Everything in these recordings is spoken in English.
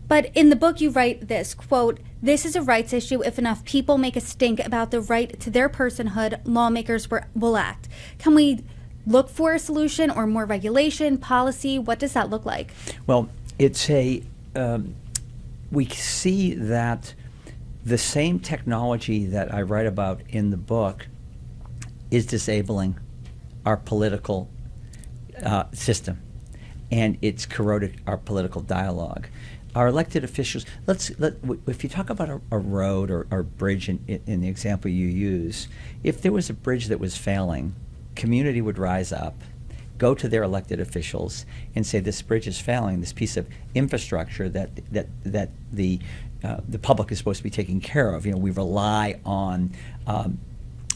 But in the book, you write this, quote, "This is a rights issue. If enough people make a stink about the right to their personhood, lawmakers will act." Can we look for a solution or more regulation, policy? What does that look like? Well, it's we see that the same technology that I write about in the book is disabling our political system, and it's corroded our political dialogue. Our elected officials, if you talk about a road or bridge in the example you use, if there was a bridge that was failing, community would rise up, go to their elected officials and say, this bridge is failing, this piece of infrastructure that the public is supposed to be taking care of. We rely on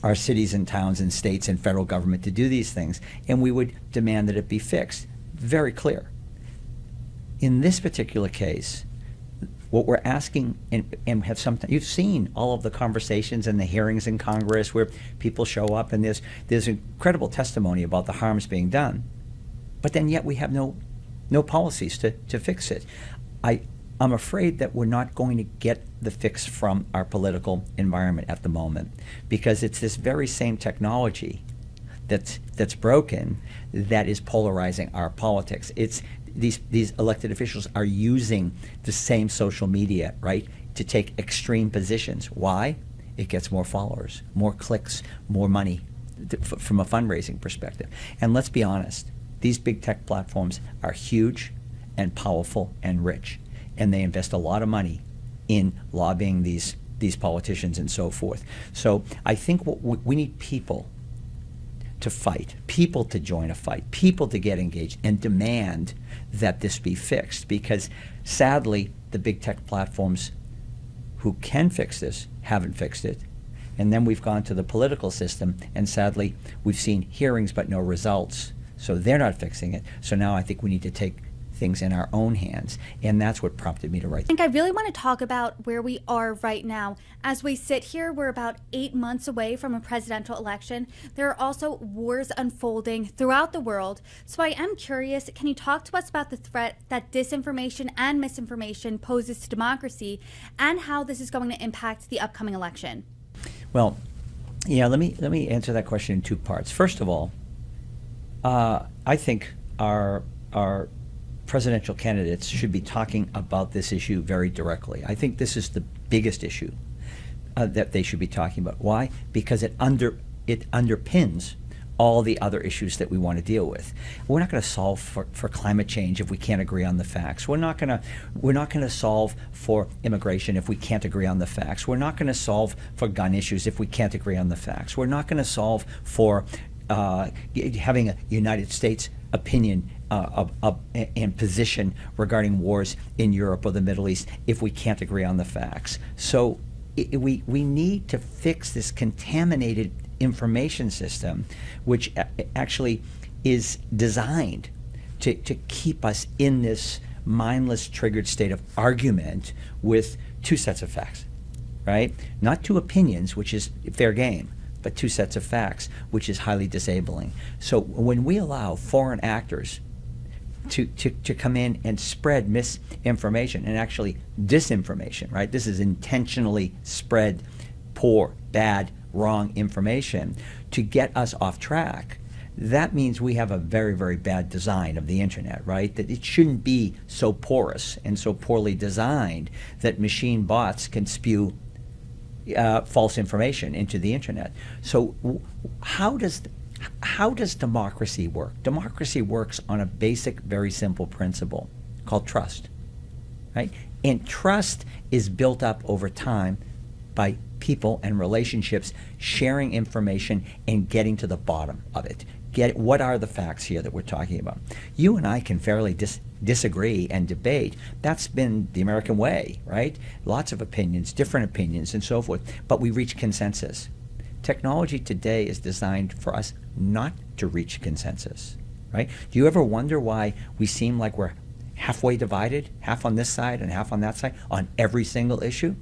our cities and towns and states and federal government to do these things, and we would demand that it be fixed. Very clear. In this particular case, what we're asking, and have sometimes, you've seen all of the conversations and the hearings in Congress where people show up and there's incredible testimony about the harms being done, but then yet we have no policies to fix it. I'm afraid that we're not going to get the fix from our political environment at the moment, because it's this very same technology that's broken that is polarizing our politics. It's these elected officials are using the same social media, right, to take extreme positions. Why? It gets more followers, more clicks, more money from a fundraising perspective. And let's be honest, these big tech platforms are huge and powerful and rich, and they invest a lot of money in lobbying these politicians and so forth. So I think we need people to fight, people to join a fight, people to get engaged and demand that this be fixed, because sadly the big tech platforms who can fix this haven't fixed it. And then we've gone to the political system, and sadly we've seen hearings but no results, so they're not fixing it. So now I think we need to take things in our own hands, and that's what prompted me to write. I think I really want to talk about where we are right now. As we sit here, we're about 8 months away from a presidential election. There are also wars unfolding throughout the world. So I am curious, can you talk to us about the threat that disinformation and misinformation poses to democracy, and how this is going to impact the upcoming election? Well, yeah, let me answer that question in two parts. First of all, I think our presidential candidates should be talking about this issue very directly. I think this is the biggest issue that they should be talking about. Why? Because it underpins all the other issues that we want to deal with. We're not going to solve for climate change if we can't agree on the facts. We're not going to solve for immigration if we can't agree on the facts. We're not going to solve for gun issues if we can't agree on the facts. We're not going to solve for having a United States opinion and position regarding wars in Europe or the Middle East if we can't agree on the facts. So we need to fix this contaminated information system, which actually is designed to keep us in this mindless, triggered state of argument with two sets of facts, right? Not two opinions, which is fair game, but two sets of facts, which is highly disabling. So when we allow foreign actors to come in and spread misinformation and actually disinformation, right? This is intentionally spread poor, bad, wrong information to get us off track. That means we have a very, very bad design of the internet, right? That it shouldn't be so porous and so poorly designed that machine bots can spew false information into the internet. So how does democracy work? Democracy works on a basic, very simple principle called trust, right? And trust is built up over time by people and relationships sharing information and getting to the bottom of it. What are the facts here that we're talking about? You and I can fairly disagree and debate. That's been the American way, right? Lots of opinions, different opinions, and so forth, but we reach consensus. Technology today is designed for us not to reach consensus, right? Do you ever wonder why we seem like we're halfway divided, half on this side and half on that side, on every single issue?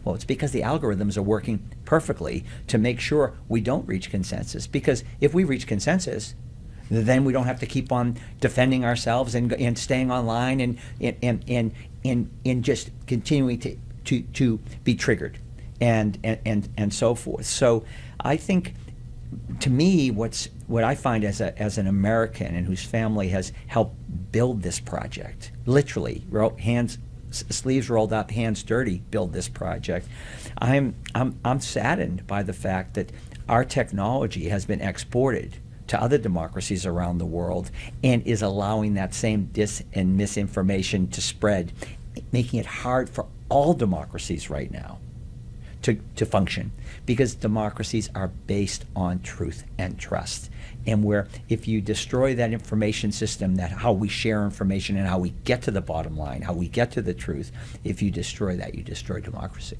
Well, it's because the algorithms are working perfectly to make sure we don't reach consensus. Because if we reach consensus, Then we don't have to keep on defending ourselves and staying online and just continuing to be triggered and so forth. So I think, to me, what I find as an American and whose family has helped build this project, literally sleeves rolled up, hands dirty, build this project. I'm saddened by the fact that our technology has been exported to other democracies around the world and is allowing that same dis and misinformation to spread, making it hard for all democracies right now to function, because democracies are based on truth and trust. And where if you destroy that information system, that how we share information and how we get to the bottom line, how we get to the truth, if you destroy that, you destroy democracy.